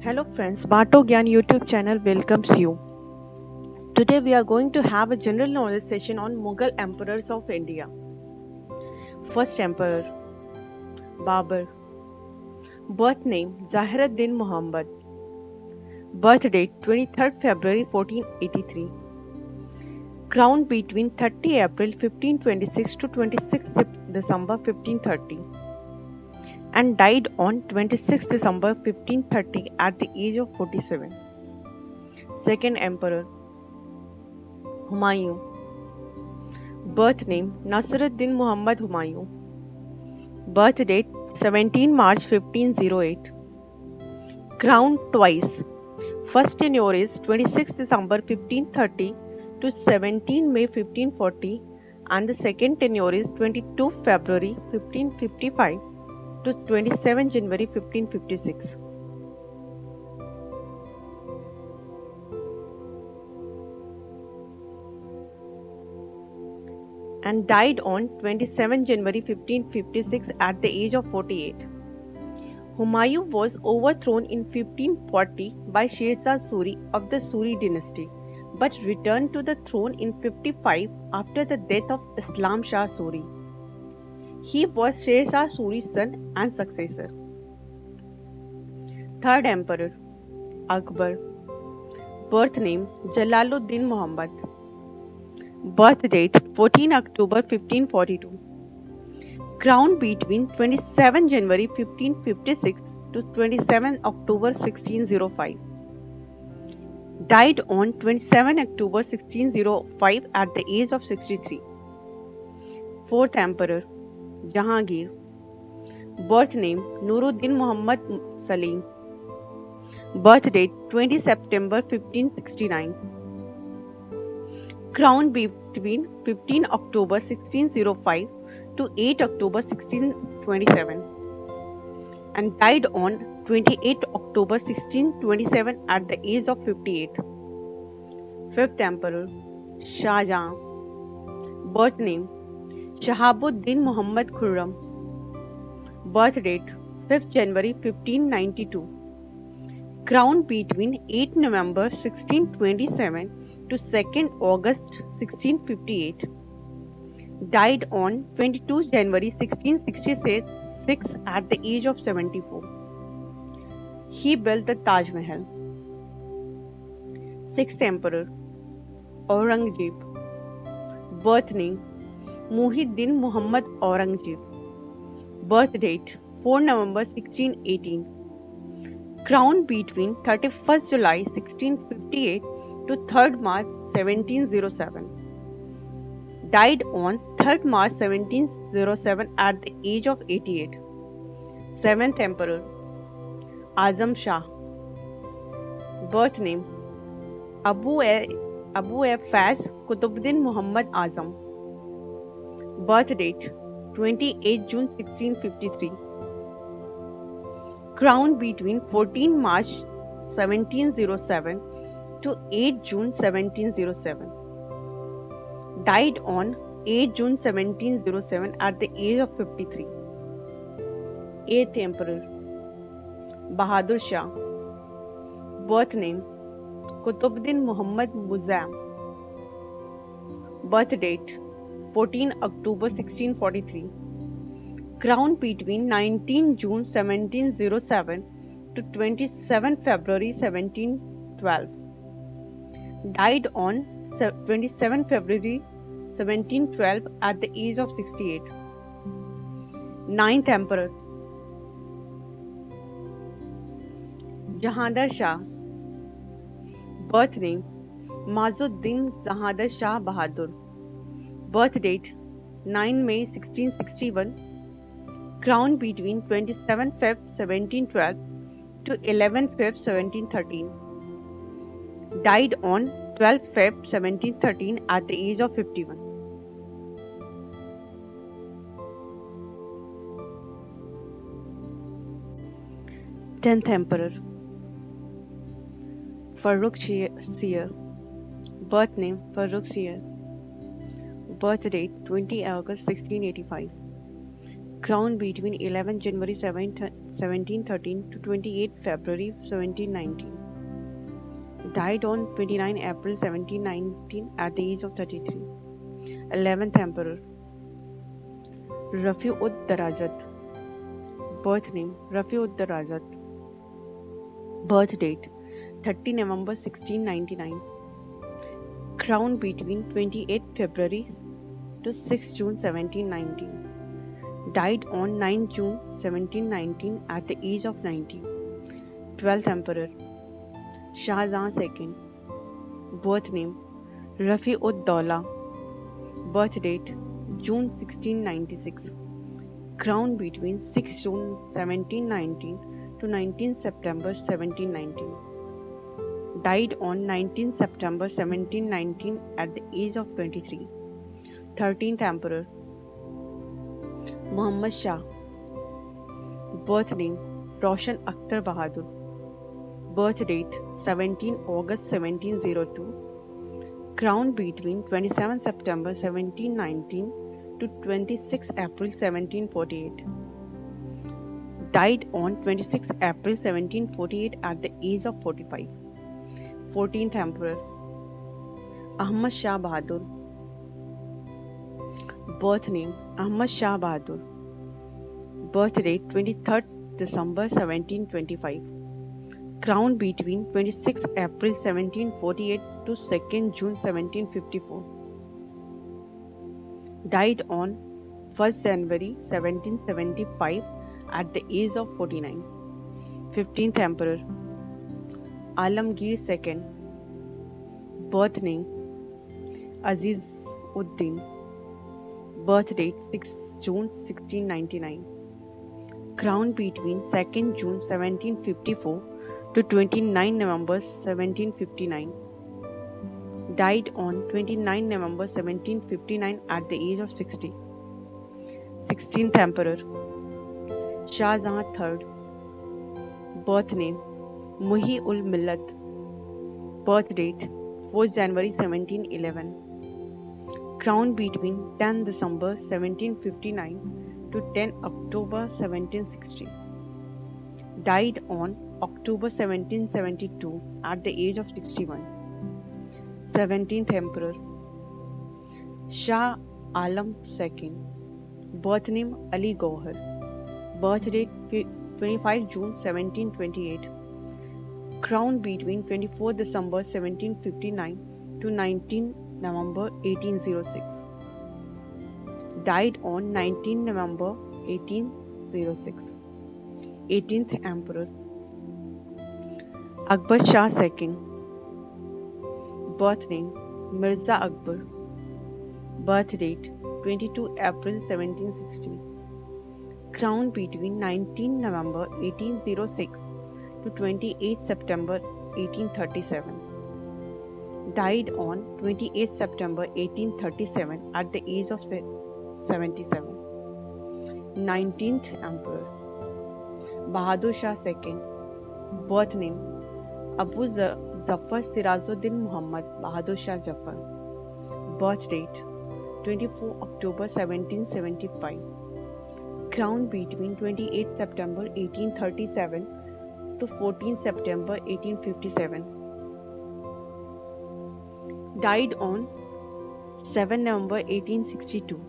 Hello friends, Bato Gyan YouTube channel welcomes you. Today we are going to have a general knowledge session on Mughal emperors of India. First emperor, Babur. Birth name, Zahiruddin Muhammad. Birth date, 23rd February 1483. Crowned between 30 April 1526 to 26 December 1530. And died on 26 December 1530 at the age of 47. Second emperor, Humayun. Birth name, Nasiruddin Muhammad Humayun. Birth date 17 March 1508. Crowned twice. First tenure is 26 December 1530 to 17 May 1540 and the second tenure is 22 February 1555 to 27 January 1556. And died on 27 January 1556 at the age of 48. Humayun was overthrown in 1540 by Sher Shah Suri of the Suri dynasty, but returned to the throne in 55 after the death of Islam Shah Suri. He was Sher Shah Suri's son and successor. Third Emperor, Akbar. Birth name, Jalaluddin Muhammad. Birth date, 14 October 1542. Crowned between 27 January 1556 to 27 October 1605. Died on 27 October 1605 at the age of 63. Fourth Emperor, Jahangir. Birth name, Nuruddin Muhammad Salim. Birth date, 20 September 1569. Crowned between 15 October 1605 to 8 October 1627 and died on 28 October 1627 at the age of 58. Fifth Emperor, Shah Jahan. Birth name, Shahabuddin Muhammad Khurram. Birth date, 5th January 1592. Crowned between 8 November 1627 to 2nd August 1658. Died on 22 January 1666 at the age of 74. He built the Taj Mahal. Sixth Emperor, Aurangzeb. Birth name, Muhyiddin Muhammad Aurangzeb. Birth date, 4 November 1618. Crowned between 31st July 1658 to 3rd March 1707. Died on 3rd March 1707 at the age of 88. Seventh Emperor, Azam Shah. Birth name, Abu Faz Qutbuddin Muhammad Azam. Birth date, 28 June 1653. Crowned between 14 March 1707 to 8 June 1707. Died on 8 June 1707 at the age of 53. Eighth Emperor, Bahadur Shah. Birth name, Qutbuddin Muhammad Muazzam. Birth date, 14 October 1643. Crowned between 19 June 1707 to 27 February 1712. Died on 27 February 1712 at the age of 68. Ninth Emperor, Jahandar Shah. Birth name, Mazuddin Jahandar Shah Bahadur. Birth date, 9 May 1661. Crowned between 27 Feb 1712 to 11 Feb 1713. Died on 12 Feb 1713 at the age of 51. Tenth Emperor, Farrukh Siyar. Birth name, Farrukh Siyar. Birth date, 20 August 1685. Crowned between 11 January 1713 to 28 February 1719. Died on 29 April 1719 at the age of 33. 11th Emperor Rafi-ud-Darajat. Birth name Rafi-ud-Darajat. Birth date 30 November 1699. Crowned between 28 February to 6 June 1719. Died on 9 June 1719 at the age of 90. 12th Emperor Shah Jahan II. Birth name Rafi-ud-Dawla. Birth date June 1696. Crowned between 6 June 1719 to 19 September 1719. Died on 19 September 1719 at the age of 23. 13th Emperor Muhammad Shah. Birth name Roshan Akhtar Bahadur. Birth date 17 August 1702. Crowned between 27 September 1719 to 26 April 1748. Died on 26 April 1748 at the age of 45. 14th Emperor Ahmad Shah Bahadur. Birth name Ahmad Shah Bahadur. Birth date 23rd December 1725. Crowned between 26 April 1748 to 2nd June 1754. Died on 1st January 1775 at the age of 49. 15th Emperor Alamgir II. Birth name Aziz Uddin. Birth date 6 June 1699. Crowned between 2nd June 1754 to 29 November 1759. Died on 29 November 1759 at the age of 60. 16th Emperor Shah Jahan III. Birth name Muhi-ul-Millat. Birth date 4 January 1711. Crowned between 10 December 1759 to 10 October 1760. Died on October 1772 at the age of 61. 17th Emperor Shah Alam II. Birth name Ali Gauhar. Birth date 25 June 1728. Crowned between 24 December 1759 to 19 November 1806. Died on 19 November 1806. 18th Emperor Akbar Shah II. Birth name Mirza Akbar. Birth date 22 April 1760. Crowned between 19 November 1806 to 28 September 1837. Died on 28 September 1837 at the age of 77. 19th Emperor Bahadur Shah II. Birth name Abu Zafar Sirajuddin Muhammad Bahadur Shah Jafar. Birth date 24 October 1775. Crowned between 28 September 1837 to 14 September 1857. Died on 7 November 1862.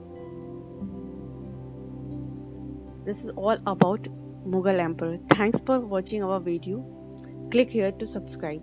This is all about Mughal Emperor. Thanks for watching our video. Click here to subscribe.